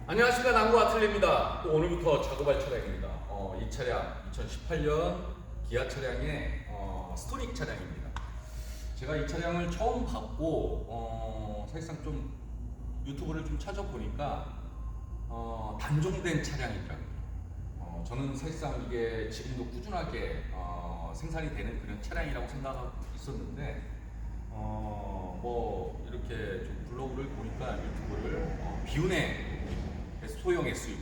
안녕하십니까, 남구 아틀레입니다. 또 오늘부터 작업할 차량입니다. 이 차량 2018년 기아 차량의 스토닉 차량입니다. 제가 이 차량을 처음 봤고 사실상 좀 유튜브를 좀 찾아보니까 단종된 차량이더라고요. 저는 사실상 이게 지금도 꾸준하게 생산이 되는 그런 차량이라고 생각하고 있었는데 뭐 이렇게 좀 블로그를 보니까 유튜브를 비운의 소형 SUV.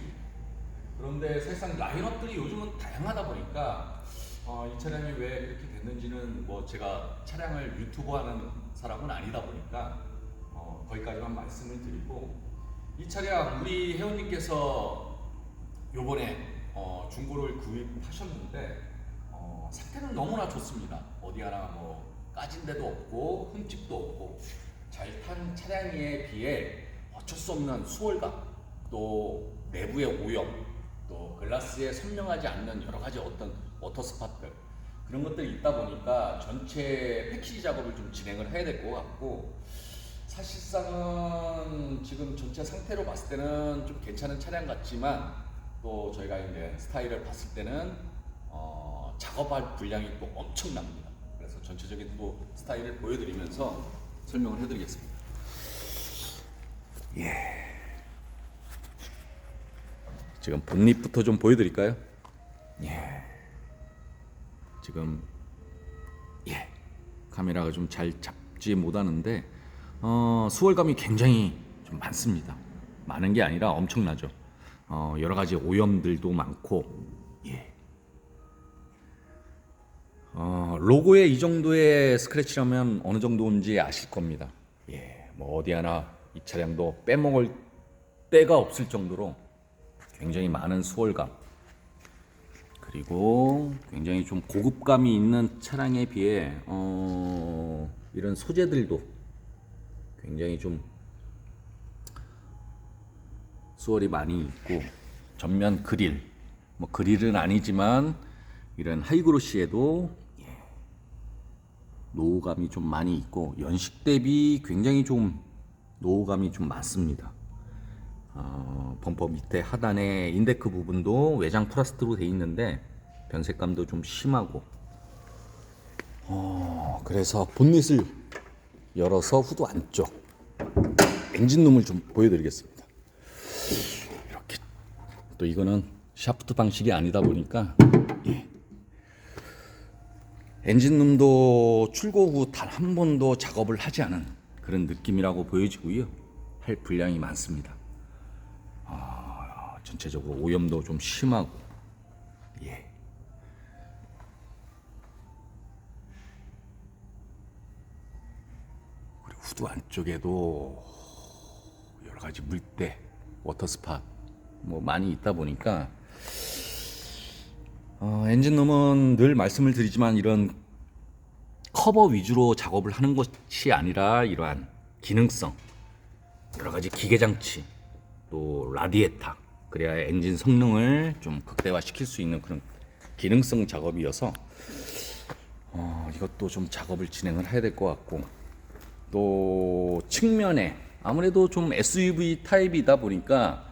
그런데 사실상 라인업들이 요즘은 다양하다 보니까 이 차량이 왜 이렇게 됐는지는 뭐 제가 차량을 유튜버하는 사람은 아니다 보니까 거기까지만 말씀을 드리고, 이 차량 우리 회원님께서 요번에 중고를 구입하셨는데 상태는 너무나 좋습니다. 어디 하나 뭐 까진 데도 없고 흠집도 없고 잘 탄 차량에 비해 어쩔 수 없는 수월감, 또 내부의 오염, 또 글라스에 선명하지 않는 여러 가지 어떤 워터 스팟들, 그런 것들이 있다 보니까 전체 패키지 작업을 좀 진행을 해야 될 것 같고, 사실상은 지금 전체 상태로 봤을 때는 좀 괜찮은 차량 같지만, 또 저희가 이제 스타일을 봤을 때는 작업할 분량이 또 엄청납니다. 그래서 전체적인 또 스타일을 보여드리면서 설명을 해드리겠습니다. 지금 본닛부터 좀 보여드릴까요? 지금 카메라가 좀 잘 잡지 못하는데 수월감이 굉장히 좀 많습니다. 많은 게 아니라 엄청나죠. 여러 가지 오염들도 많고, 로고에 이 정도의 스크래치라면 어느 정도인지 아실 겁니다. 뭐 어디 하나 이 차량도 빼먹을 데가 없을 정도로 굉장히 많은 수월감, 그리고 굉장히 좀 고급감이 있는 차량에 비해 이런 소재들도 굉장히 좀 수월이 많이 있고, 전면 그릴, 뭐 그릴은 아니지만 이런 하이그로시에도 노후감이 좀 많이 있고, 연식 대비 굉장히 좀 노후감이 좀 많습니다. 범퍼 밑에 하단에 인데크 부분도 외장 플라스틱으로 되어 있는데 변색감도 좀 심하고, 그래서 본닛을 열어서 후드 안쪽 엔진룸을 좀 보여드리겠습니다. 이렇게 또 이거는 샤프트 방식이 아니다 보니까 엔진룸도 출고 후 단 한 번도 작업을 하지 않은 그런 느낌이라고 보여지고요. 할 분량이 많습니다. 전체적으로 오염도 좀 심하고, 그리고 후드 안쪽에도 여러 가지 물때, 워터 스팟 뭐 많이 있다 보니까 엔진룸은 늘 말씀을 드리지만 이런 커버 위주로 작업을 하는 것이 아니라 이러한 기능성, 여러 가지 기계 장치, 또 라디에이터, 그래야 엔진 성능을 좀 극대화시킬 수 있는 그런 기능성 작업이어서 이것도 좀 작업을 진행을 해야 될 것 같고, 또 측면에 아무래도 좀 SUV 타입이다 보니까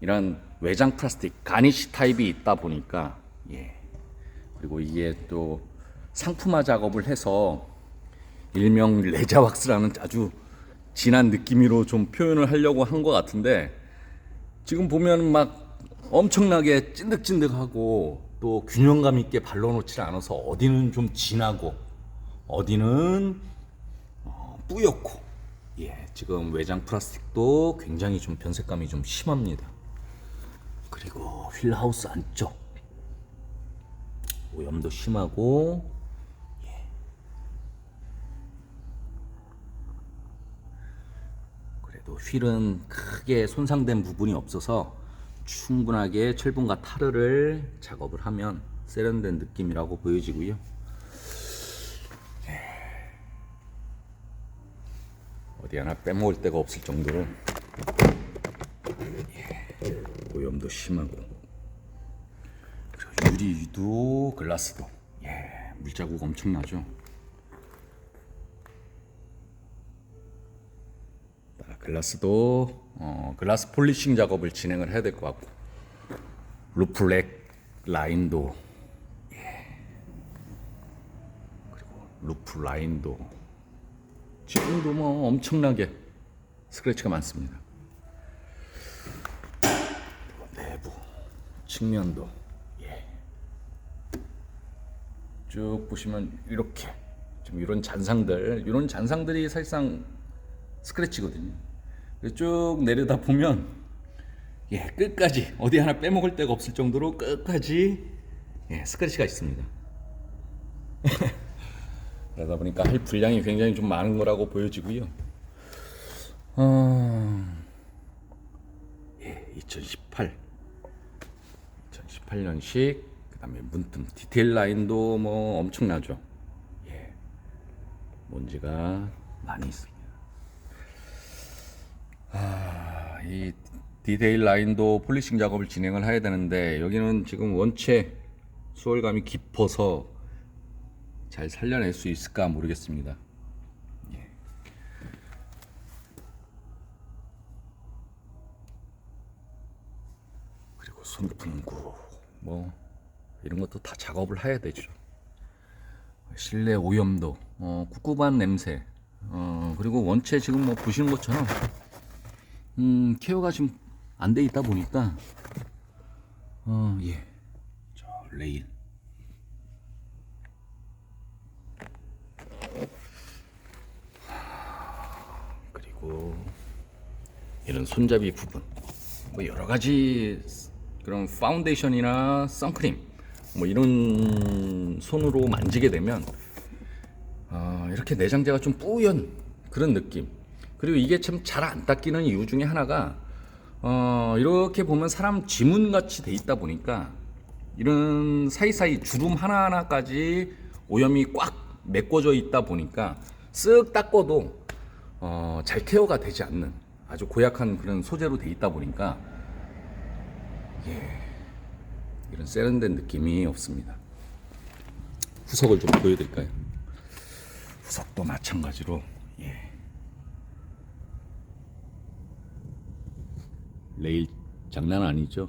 이런 외장 플라스틱 가니쉬 타입이 있다 보니까, 그리고 이게 또 상품화 작업을 해서 일명 레자 왁스라는 아주 진한 느낌으로 좀 표현을 하려고 한 것 같은데, 지금 보면 막 엄청나게 찐득찐득하고 또 균형감 있게 발라놓지 않아서 어디는 좀 진하고 어디는 뿌옇고, 지금 외장 플라스틱도 굉장히 좀 변색감이 좀 심합니다. 그리고 휠하우스 안쪽 오염도 심하고, 그래도 휠은 크게 손상된 부분이 없어서 충분하게 철분과 타르를 작업을 하면 세련된 느낌이라고 보여지고요. 어디 하나 빼먹을 데가 없을 정도로 오염도 심하고, 그리고 유리도 글라스도 물자국 엄청나죠. 글라스도 글라스 폴리싱 작업을 진행을 해야 될 것 같고, 루프렉 라인도, 그리고 루프 라인도 지금도 뭐 엄청나게 스크래치가 많습니다. 그리고 내부 측면도 쭉 보시면 이렇게 좀 이런 잔상들이 사실상 스크래치거든요. 쭉 내려다 보면 끝까지 어디 하나 빼먹을 데가 없을 정도로 끝까지 스크래치가 있습니다. 그러다 보니까 할 분량이 굉장히 좀 많은 거라고 보여지고요. 2018년식, 그다음에 문틈 디테일 라인도 뭐 엄청나죠. 먼지가 많이 있습니다. 이 디테일 라인도 폴리싱 작업을 진행을 해야 되는데, 여기는 지금 원체 수월감이 깊어서 잘 살려낼 수 있을까 모르겠습니다. 그리고 손풍구 뭐 이런 것도 다 작업을 해야 되죠. 실내 오염도, 꿉꿉한 냄새, 그리고 원체 지금 뭐 보시는 것처럼 케어가 좀 안 돼 있다 보니까 저 레일, 그리고 이런 손잡이 부분, 뭐 여러 가지 그런 파운데이션이나 선크림 뭐 이런 손으로 만지게 되면 이렇게 내장재가 좀 뿌연 그런 느낌. 그리고 이게 참 잘 안 닦이는 이유 중에 하나가 이렇게 보면 사람 지문같이 돼 있다 보니까 이런 사이사이 주름 하나하나까지 오염이 꽉 메꿔져 있다 보니까 쓱 닦아도 잘 케어가 되지 않는 아주 고약한 그런 소재로 돼 있다 보니까 이런 세련된 느낌이 없습니다. 후석을 좀 보여드릴까요? 후석도 마찬가지로 레일 장난 아니죠.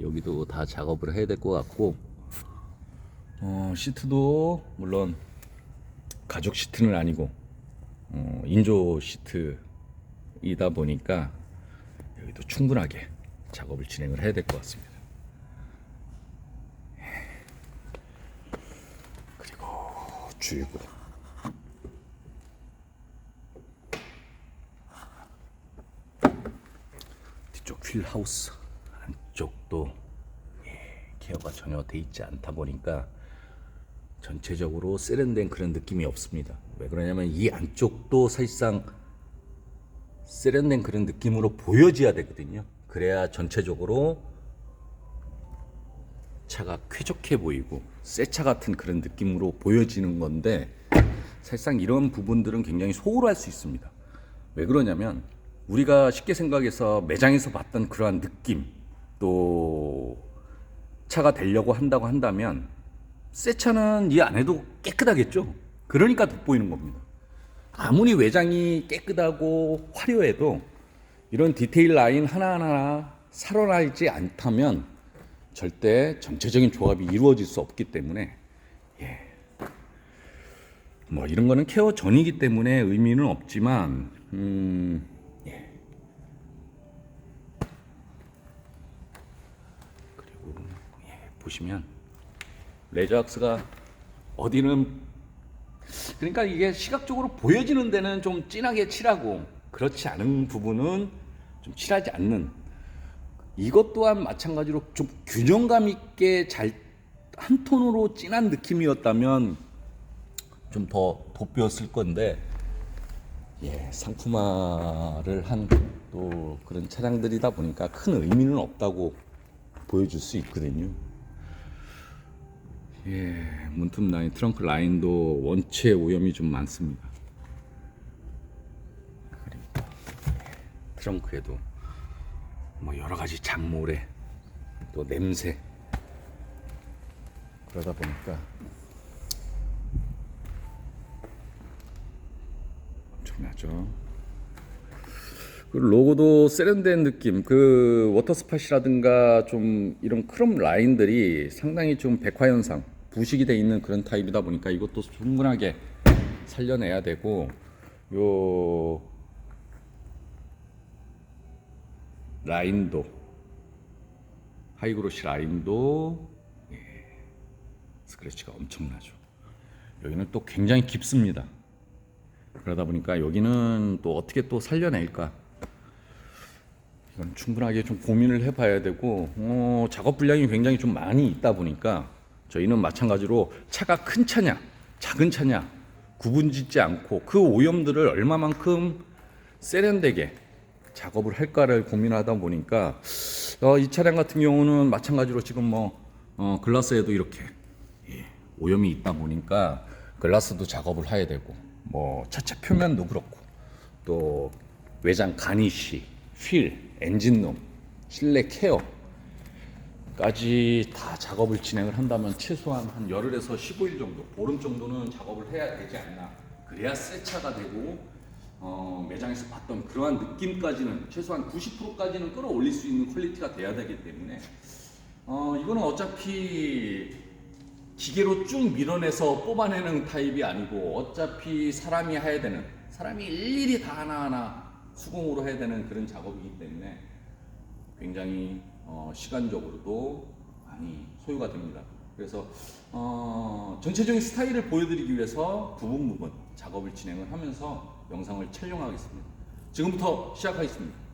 여기도 다 작업을 해야 될 것 같고, 시트도 물론 가죽 시트는 아니고 인조 시트이다 보니까 여기도 충분하게 작업을 진행을 해야 될 것 같습니다. 그리고 줄구, 뒤쪽 휠하우스 안쪽도 케어가 전혀 돼 있지 않다 보니까 전체적으로 세련된 그런 느낌이 없습니다. 왜 그러냐면 이 안쪽도 사실상 세련된 그런 느낌으로 보여져야 되거든요. 그래야 전체적으로 차가 쾌적해 보이고 새 차 같은 그런 느낌으로 보여지는 건데, 사실상 이런 부분들은 굉장히 소홀할 수 있습니다. 왜 그러냐면 우리가 쉽게 생각해서 매장에서 봤던 그러한 느낌, 또 차가 되려고 한다고 한다면 새 차는 이 안에도 깨끗하겠죠. 그러니까 돋보이는 겁니다. 아무리 외장이 깨끗하고 화려해도 이런 디테일 라인 하나하나 살아나지 않다면 절대 전체적인 조합이 이루어질 수 없기 때문에 뭐 이런 거는 케어 전이기 때문에 의미는 없지만 그리고 보시면 레저악스가 어디는, 그러니까 이게 시각적으로 보여지는 데는 좀 진하게 칠하고 그렇지 않은 부분은 좀 칠하지 않는, 이것 또한 마찬가지로 좀 균형감 있게 잘 한 톤으로 진한 느낌이었다면 좀 더 돋보였을 건데, 상품화를 한 또 그런 차량들이다 보니까 큰 의미는 없다고 보여줄 수 있거든요. 문틈 라인, 트렁크 라인도 원체 오염이 좀 많습니다. 그리고 트렁크에도 뭐 여러 가지 잔모래, 또 냄새, 그러다 보니까 엄청나죠. 그 로고도 세련된 느낌, 그 워터스팟이라든가 좀 이런 크롬 라인들이 상당히 좀 백화현상, 부식이 돼 있는 그런 타입이다 보니까 이것도 충분하게 살려내야 되고, 요 라인도, 하이그로시 라인도 스크래치가 엄청나죠. 여기는 또 굉장히 깊습니다. 그러다 보니까 여기는 또 어떻게 또 살려낼까, 이건 충분하게 좀 고민을 해봐야 되고, 작업 분량이 굉장히 좀 많이 있다 보니까 저희는 마찬가지로 차가 큰 차냐 작은 차냐 구분짓지 않고 그 오염들을 얼마만큼 세련되게 작업을 할까를 고민하다 보니까 이 차량 같은 경우는 마찬가지로 지금 글라스에도 이렇게 오염이 있다 보니까 글라스도 작업을 해야 되고, 차체 표면도 그렇고, 또 외장 가니쉬, 휠, 엔진룸, 실내 케어까지 다 작업을 진행을 한다면 최소한 한 열흘에서 15일 정도, 보름 정도는 작업을 해야 되지 않나. 그래야 새 차가 되고 매장에서 봤던 그러한 느낌까지는 최소한 90%까지는 끌어올릴 수 있는 퀄리티가 돼야 되기 때문에 이거는 어차피 기계로 쭉 밀어내서 뽑아내는 타입이 아니고 어차피 사람이 해야 되는, 사람이 일일이 다 하나하나 수공으로 해야 되는 그런 작업이기 때문에 굉장히 시간적으로도 많이 소요가 됩니다. 그래서 전체적인 스타일을 보여드리기 위해서 부분 작업을 진행을 하면서 영상을 촬영하겠습니다. 지금부터 시작하겠습니다.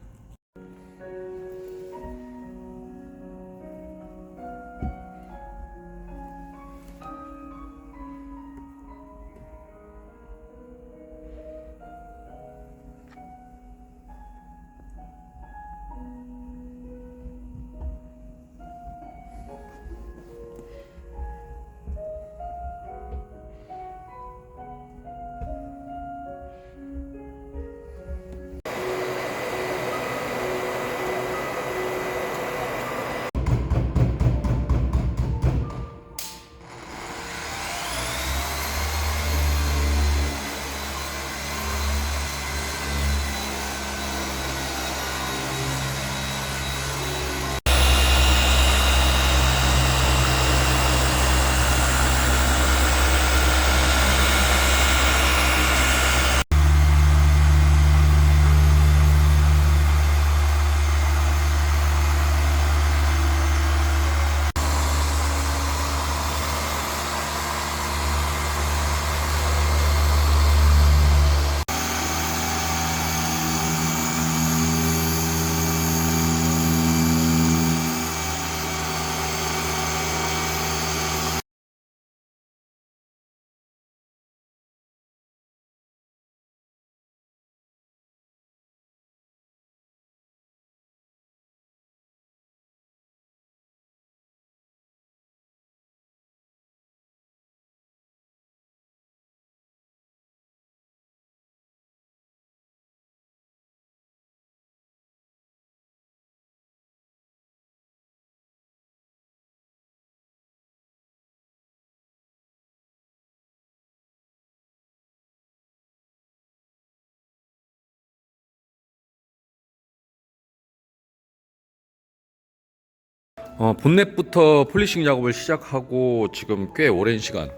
본넷부터 폴리싱 작업을 시작하고 지금 꽤 오랜 시간,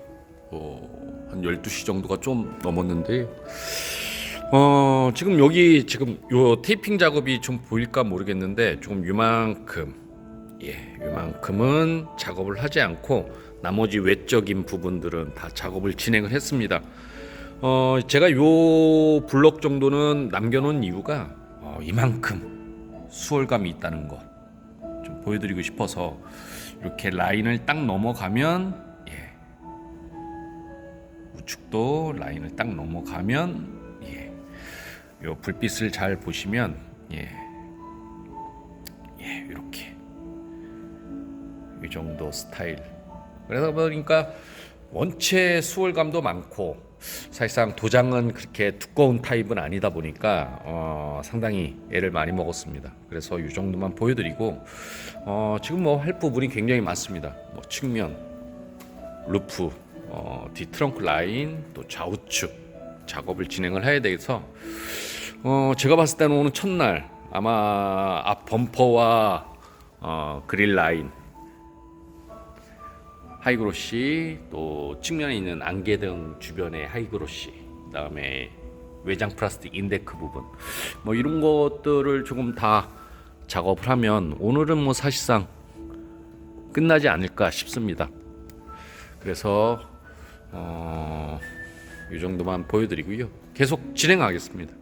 한 12시 정도가 좀 넘었는데, 지금 여기 지금 요 테이핑 작업이 좀 보일까 모르겠는데 조금 요만큼은 작업을 하지 않고 나머지 외적인 부분들은 다 작업을 진행을 했습니다. 제가 요 블럭 정도는 남겨놓은 이유가 이만큼 수월감이 있다는 거 좀 보여드리고 싶어서, 이렇게 라인을 딱 넘어가면, 우측도 라인을 딱 넘어가면, 요 불빛을 잘 보시면, 이렇게 이 정도 스타일. 그러다 보니까 원체 수월감도 많고, 사실상 도장은 그렇게 두꺼운 타입은 아니다 보니까 상당히 애를 많이 먹었습니다. 그래서 이 정도만 보여드리고, 지금 할 부분이 굉장히 많습니다. 측면, 루프, 뒤 트렁크 라인, 또 좌우측 작업을 진행을 해야 돼서 제가 봤을 때는 오늘 첫날 아마 앞 범퍼와 그릴 라인, 하이그로시, 또 측면에 있는 안개등 주변의 하이그로시, 그다음에 외장 플라스틱 인데크 부분, 뭐 이런 것들을 조금 다 작업을 하면 오늘은 뭐 사실상 끝나지 않을까 싶습니다. 그래서 이 정도만 보여드리고요. 계속 진행하겠습니다.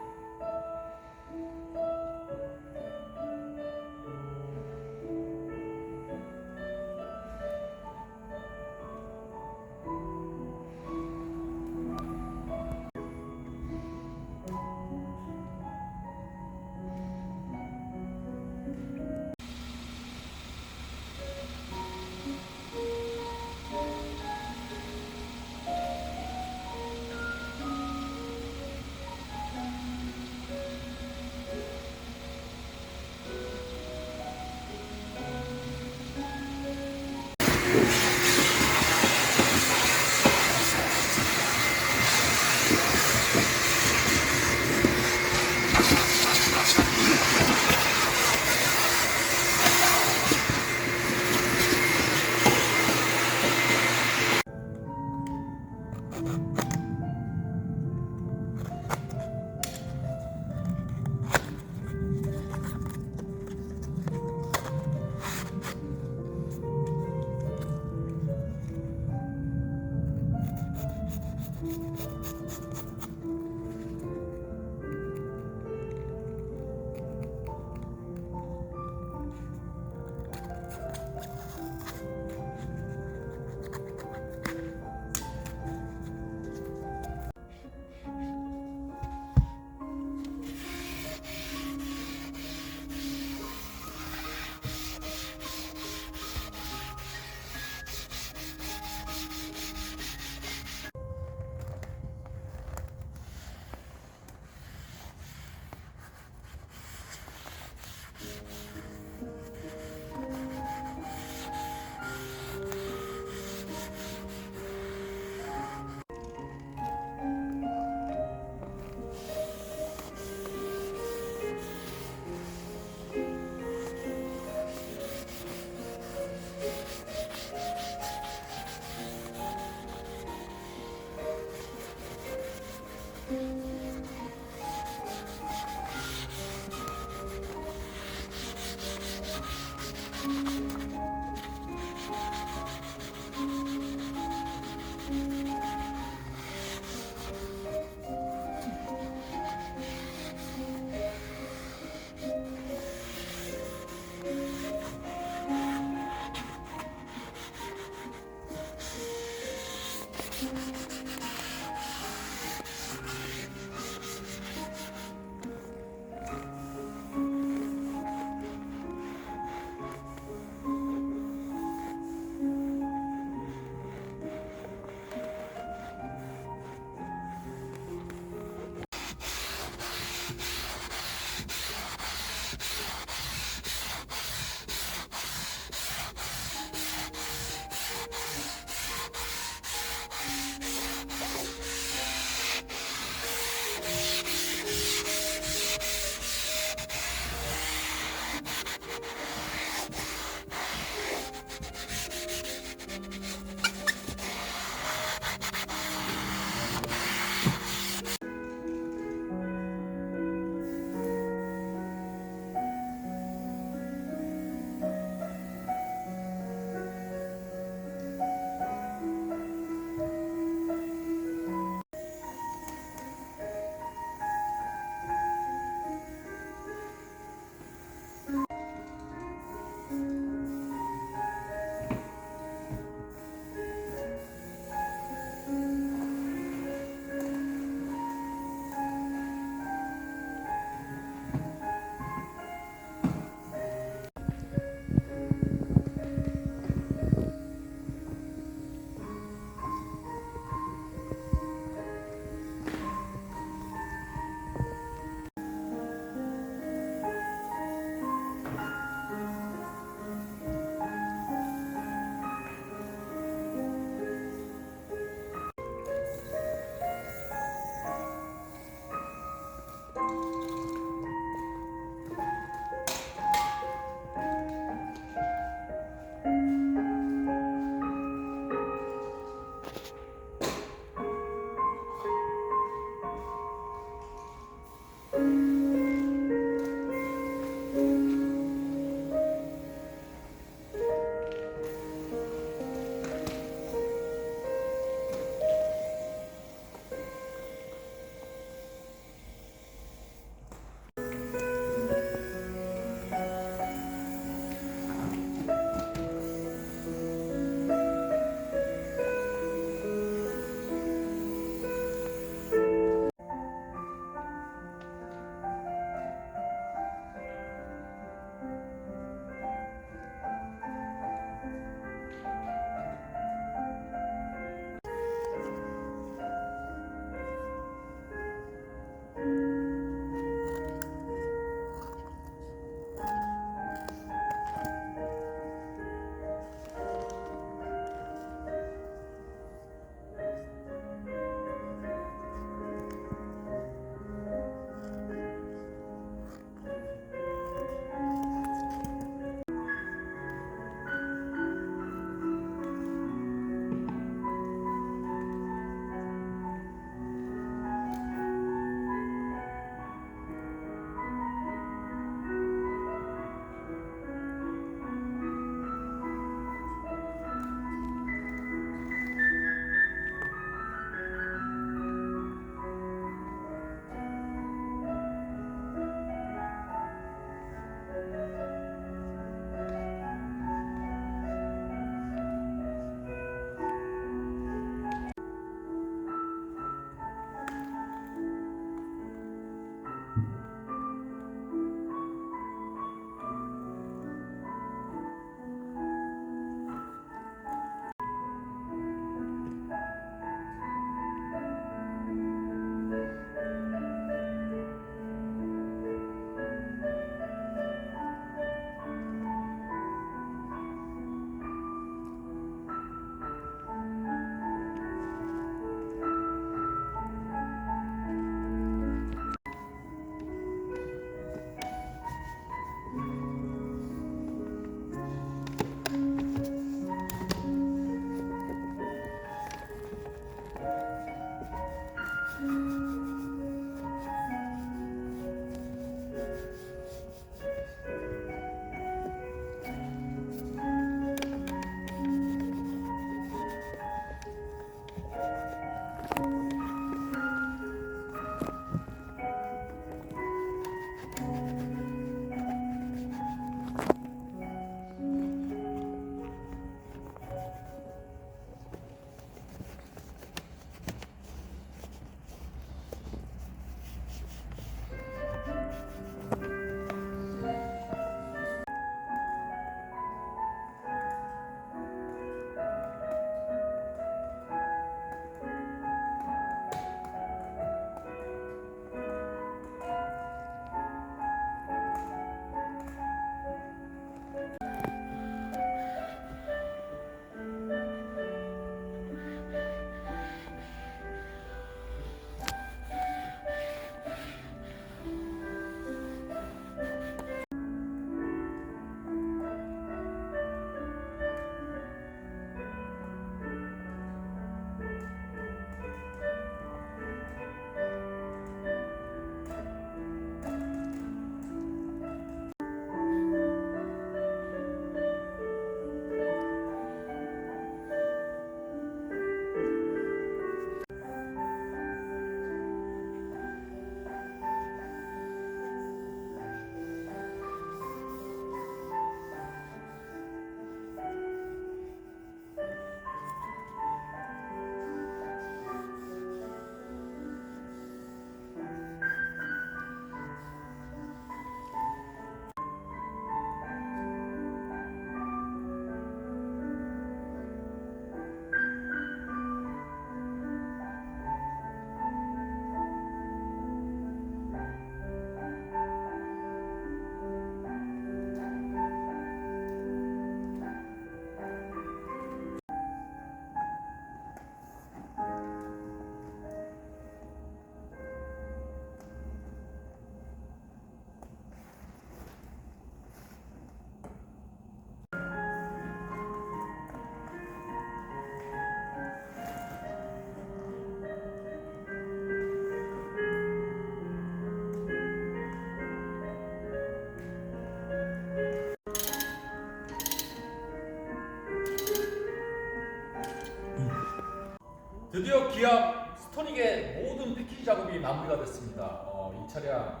드디어 기아 스토닉의 모든 패키지 작업이 마무리가 됐습니다. 이 차량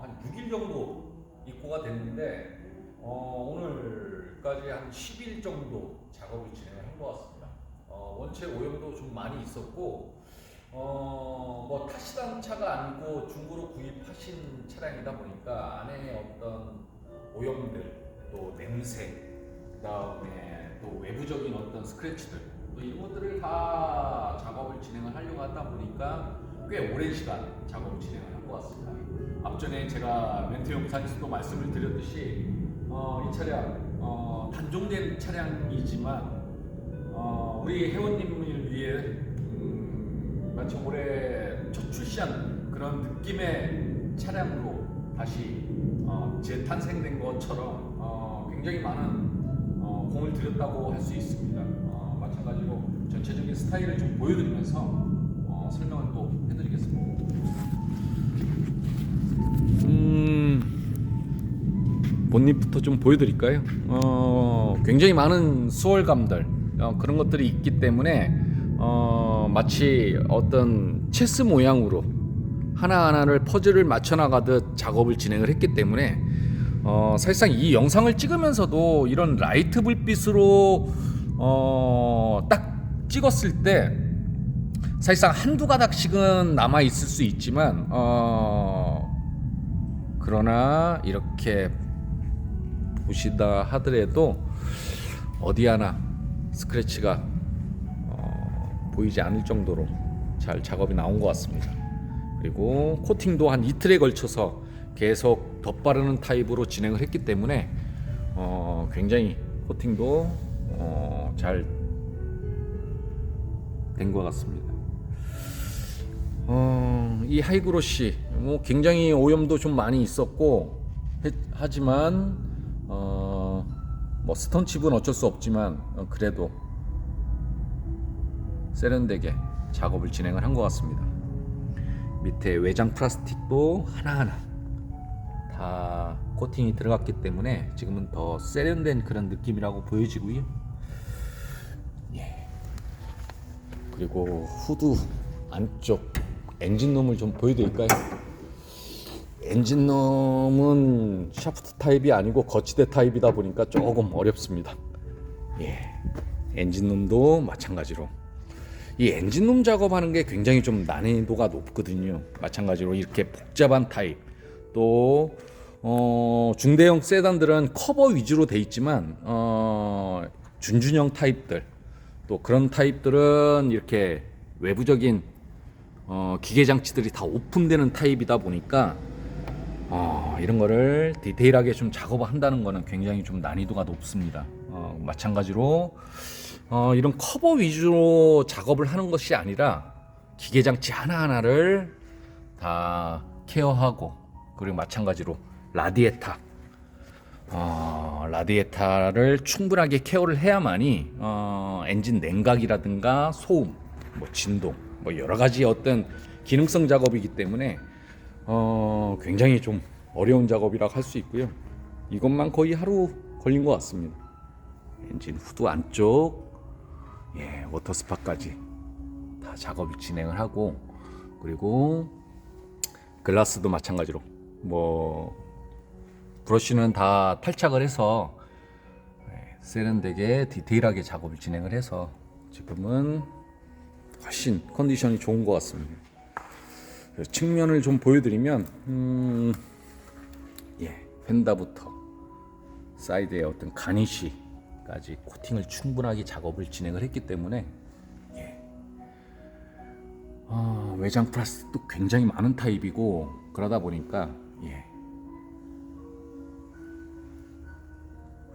한 6일 정도 입고가 됐는데 오늘까지 한 10일 정도 작업을 진행을 한 것 같습니다. 원체 오염도 좀 많이 있었고 뭐 타시던 차가 아니고 중고로 구입하신 차량이다 보니까 안에 어떤 오염들, 또 냄새, 그다음에 또 외부적인 어떤 스크래치들, 또 이런 것들을 다 작업을 진행을 하려고 하다 보니까 꽤 오랜 시간 작업을 진행을 한 것 같습니다. 앞전에 제가 멘트 영상에서도 말씀을 드렸듯이 이 차량 단종된 차량이지만 우리 회원님을 위해 마치 올해 첫 출시한 그런 느낌의 차량으로 다시 재탄생된 것처럼 굉장히 많은 공을 들였다고 할 수 있습니다. 마찬가지로 전체적인 스타일을 좀 보여드리면서 설명을 또 해드리겠습니다. 본닛부터 좀 보여드릴까요? 굉장히 많은 수월감들 그런 것들이 있기 때문에 마치 어떤 체스 모양으로 하나하나를 퍼즐을 맞춰 나가듯 작업을 진행을 했기 때문에 사실상 이 영상을 찍으면서도 이런 라이트 불빛으로 딱 찍었을 때 사실상 한두 가닥씩은 남아 있을 수 있지만 그러나 이렇게 보시다 하더라도 어디 하나 스크래치가 보이지 않을 정도로 잘 작업이 나온 것 같습니다. 그리고 코팅도 한 이틀에 걸쳐서 계속 덧바르는 타입으로 진행을 했기 때문에 굉장히 코팅도 잘 된 것 같습니다. 이 하이그로시 뭐 굉장히 오염도 좀 많이 있었고 하지만 뭐 스턴칩은 어쩔 수 없지만 그래도 세련되게 작업을 진행을 한 것 같습니다. 밑에 외장 플라스틱도 하나하나 다 코팅이 들어갔기 때문에 지금은 더 세련된 그런 느낌이라고 보여지고요. 예. 그리고 후드 안쪽 엔진룸을 좀 보여드릴까요? 엔진룸은 샤프트 타입이 아니고 거치대 타입이다 보니까 조금 어렵습니다. 예. 엔진룸도 마찬가지로 이 엔진룸 작업하는 게 굉장히 좀 난이도가 높거든요. 마찬가지로 이렇게 복잡한 타입, 또 중대형 세단들은 커버 위주로 돼 있지만 준준형 타입들, 또 그런 타입들은 이렇게 외부적인 기계 장치들이 다 오픈되는 타입이다 보니까 이런 거를 디테일하게 좀 작업을 한다는 거는 굉장히 좀 난이도가 높습니다. 마찬가지로 이런 커버 위주로 작업을 하는 것이 아니라 기계 장치 하나하나를 다 케어하고, 그리고 마찬가지로 라디에타를 충분하게 케어를 해야만이 엔진 냉각이라든가 소음, 뭐 진동, 뭐 여러 가지 어떤 기능성 작업이기 때문에 굉장히 좀 어려운 작업이라고 할 수 있고요. 이것만 거의 하루 걸린 것 같습니다. 엔진 후드 안쪽, 워터스파까지 다 작업을 진행을 하고, 그리고 글라스도 마찬가지로 뭐 브러쉬는 다 탈착을 해서 세련되게 디테일하게 작업을 진행을 해서 지금은 훨씬 컨디션이 좋은 것 같습니다. 측면을 좀 보여드리면 펜다부터 사이드의 어떤 가니쉬까지 코팅을 충분하게 작업을 진행을 했기 때문에 외장 플라스틱도 굉장히 많은 타입이고, 그러다 보니까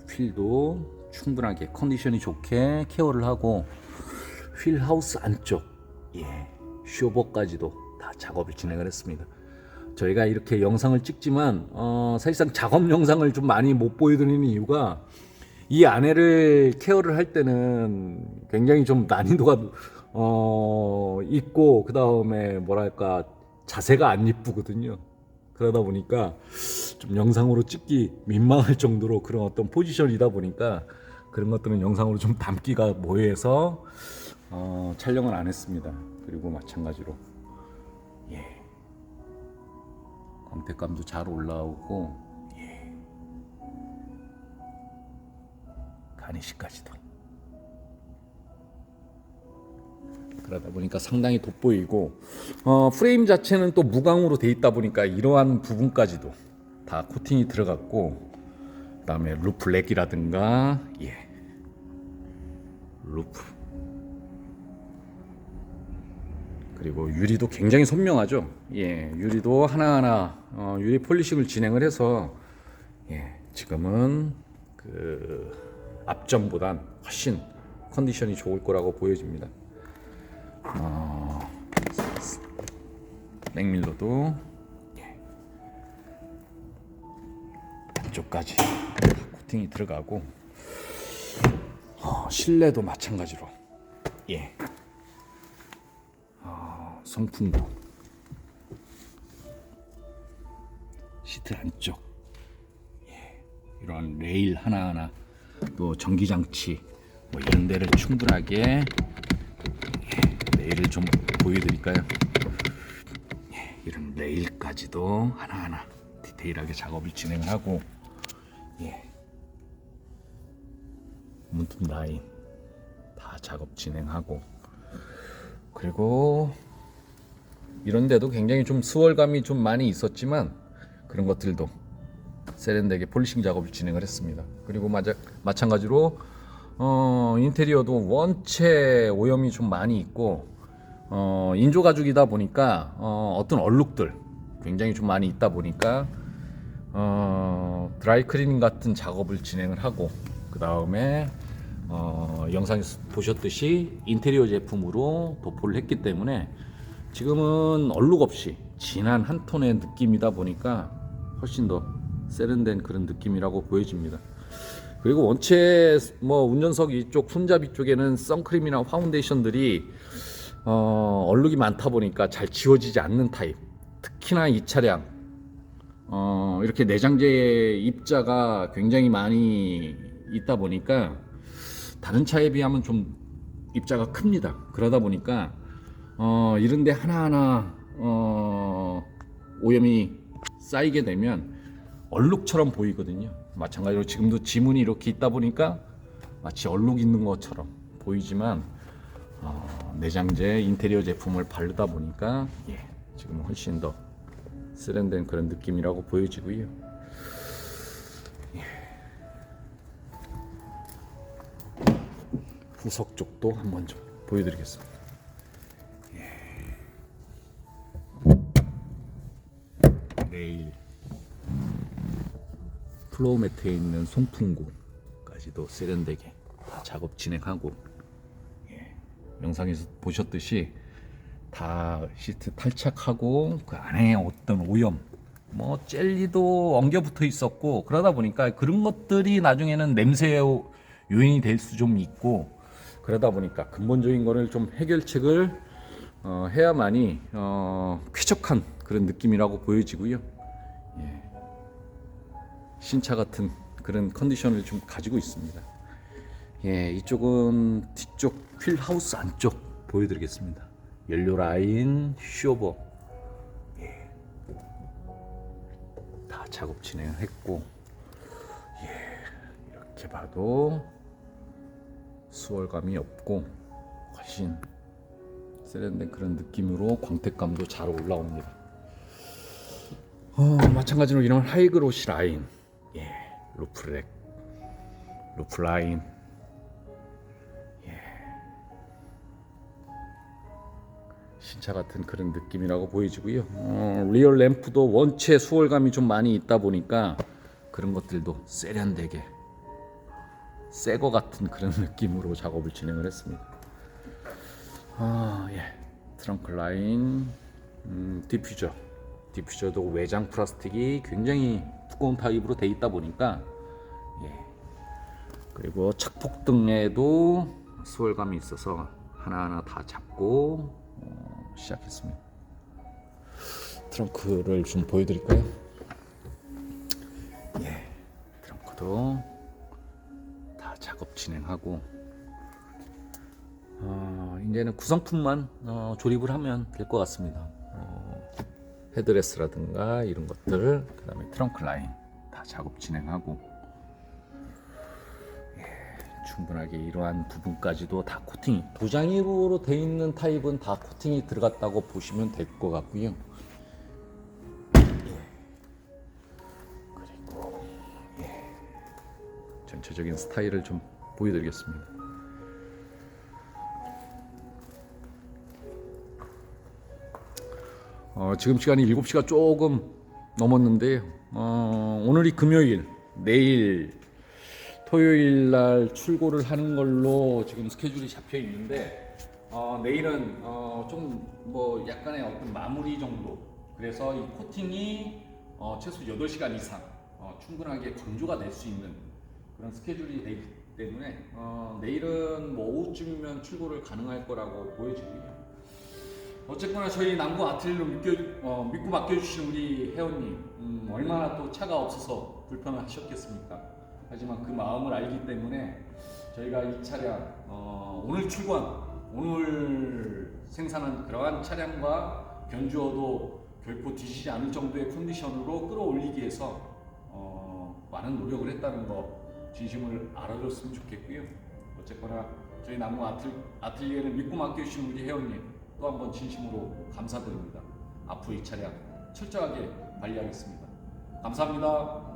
휠도 충분하게 컨디션이 좋게 케어를 하고, 휠 하우스 안쪽 쇼버까지도 다 작업을 진행을 했습니다. 저희가 이렇게 영상을 찍지만 사실상 작업 영상을 좀 많이 못 보여드리는 이유가, 이 안에를 케어를 할 때는 굉장히 좀 난이도가 있고, 그 다음에 뭐랄까 자세가 안 이쁘거든요. 그러다 보니까 좀 영상으로 찍기 민망할 정도로 그런 어떤 포지션이다 보니까 그런 것들은 영상으로 좀 담기가 모해서 촬영은 안 했습니다. 그리고 마찬가지로 광택감도 잘 올라오고 가니쉬까지도 그러다 보니까 상당히 돋보이고 프레임 자체는 또 무광으로 돼 있다 보니까 이러한 부분까지도 다 코팅이 들어갔고, 그 다음에 루프 렉이라든가 루프, 그리고 유리도 굉장히 선명하죠. 유리도 하나하나 유리 폴리싱을 진행을 해서 지금은 그 앞전보단 훨씬 컨디션이 좋을 거라고 보여집니다. 백밀러도 안쪽까지 코팅이 들어가고, 실내도 마찬가지로 송풍구 시트 안쪽 이런 레일 하나하나, 또 전기장치 뭐 이런 데를 충분하게 레일을 좀 보여드릴까요? 이런 레일까지도 하나하나 디테일하게 작업을 진행하고, 문틈 라인 다 작업 진행하고, 그리고 이런 데도 굉장히 좀 수월감이 좀 많이 있었지만 그런 것들도 세련되게 폴리싱 작업을 진행을 했습니다. 그리고 마찬가지로 인테리어도 원체 오염이 좀 많이 있고, 인조 가죽이다 보니까 어떤 얼룩들 굉장히 좀 많이 있다 보니까 드라이 클리닝 같은 작업을 진행을 하고, 그 다음에 영상에서 보셨듯이 인테리어 제품으로 도포를 했기 때문에 지금은 얼룩 없이 진한 한 톤의 느낌이다 보니까 훨씬 더 세련된 그런 느낌이라고 보여집니다. 그리고 원체 뭐 운전석 이쪽 손잡이 쪽에는 선크림이나 파운데이션들이 얼룩이 많다 보니까 잘 지워지지 않는 타입, 특히나 이 차량 이렇게 내장재 입자가 굉장히 많이 있다 보니까 다른 차에 비하면 좀 입자가 큽니다. 그러다 보니까 이런데 하나하나 오염이 쌓이게 되면 얼룩처럼 보이거든요. 마찬가지로 지금도 지문이 이렇게 있다 보니까 마치 얼룩 있는 것처럼 보이지만 내장재 인테리어 제품을 바르다 보니까 지금 훨씬 더 세련된 그런 느낌이라고 보여지고요. 후석 쪽도 한번 좀 보여드리겠습니다. 레일, 플로우 매트에 있는 송풍구까지도 세련되게 다 작업 진행하고, 영상에서 보셨듯이 다 시트 탈착하고, 그 안에 어떤 오염, 뭐 젤리도 엉겨 붙어 있었고, 그러다 보니까 그런 것들이 나중에는 냄새의 요인이 될 수 좀 있고, 그러다 보니까 근본적인 거를 좀 해결책을 해야만이 쾌적한 그런 느낌이라고 보여지고요. 신차 같은 그런 컨디션을 좀 가지고 있습니다. 이쪽은 뒤쪽 휠 하우스 안쪽 보여드리겠습니다. 연료 라인, 쇼버 다 작업 진행을 했고, 이렇게 봐도 수월감이 없고 훨씬 세련된 그런 느낌으로 광택감도 잘 올라옵니다. 마찬가지로 이런 하이그로시 라인, 루프렉, 루프 라인, 신차 같은 그런 느낌이라고 보여지고요. 리얼 램프도 원체 수월감이 좀 많이 있다 보니까 그런 것들도 세련되게 새거 같은 그런 느낌으로 작업을 진행을 했습니다. 트렁크 라인, 디퓨저도 외장 플라스틱이 굉장히 두꺼운 타입으로 돼 있다 보니까, 그리고 착폭등에도 수월감이 있어서 하나하나 다 잡고 시작했습니다. 트렁크를 좀 보여드릴까요? 트렁크도 다 작업 진행하고, 이제는 구성품만 조립을 하면 될 것 같습니다. 헤드레스라든가 이런 것들, 그 다음에 트렁크 라인 다 작업 진행하고, 충분하게 이러한 부분까지도 다 코팅이, 도장으로 되어 있는 타입은 다 코팅이 들어갔다고 보시면 될 것 같고요. 그리고 전체적인 스타일을 좀 보여드리겠습니다. 지금 시간이 7시가 조금 넘었는데요. 오늘이 금요일, 내일 토요일 날 출고를 하는 걸로 지금 스케줄이 잡혀 있는데, 내일은 좀 뭐 약간의 어떤 마무리 정도, 그래서 이 코팅이 최소 8시간 이상 충분하게 건조가 될 수 있는 그런 스케줄이 되기 때문에 내일은 뭐 오후쯤이면 출고를 가능할 거라고 보여지고요. 어쨌거나 저희 남구 아틀리로 믿고 맡겨주신 우리 회원님, 얼마나 또 차가 없어서 불편을 하셨겠습니까? 하지만 그 마음을 알기 때문에 저희가 이 차량 오늘 출고한, 오늘 생산한 그러한 차량과 견주어도 결코 뒤지지 않을 정도의 컨디션으로 끌어올리기 위해서 많은 노력을 했다는 거 진심을 알아줬으면 좋겠고요. 어쨌거나 저희 남구 아틀리에를 믿고 맡겨주신 우리 회원님 또 한번 진심으로 감사드립니다. 앞으로 이 차량 철저하게 관리하겠습니다. 감사합니다.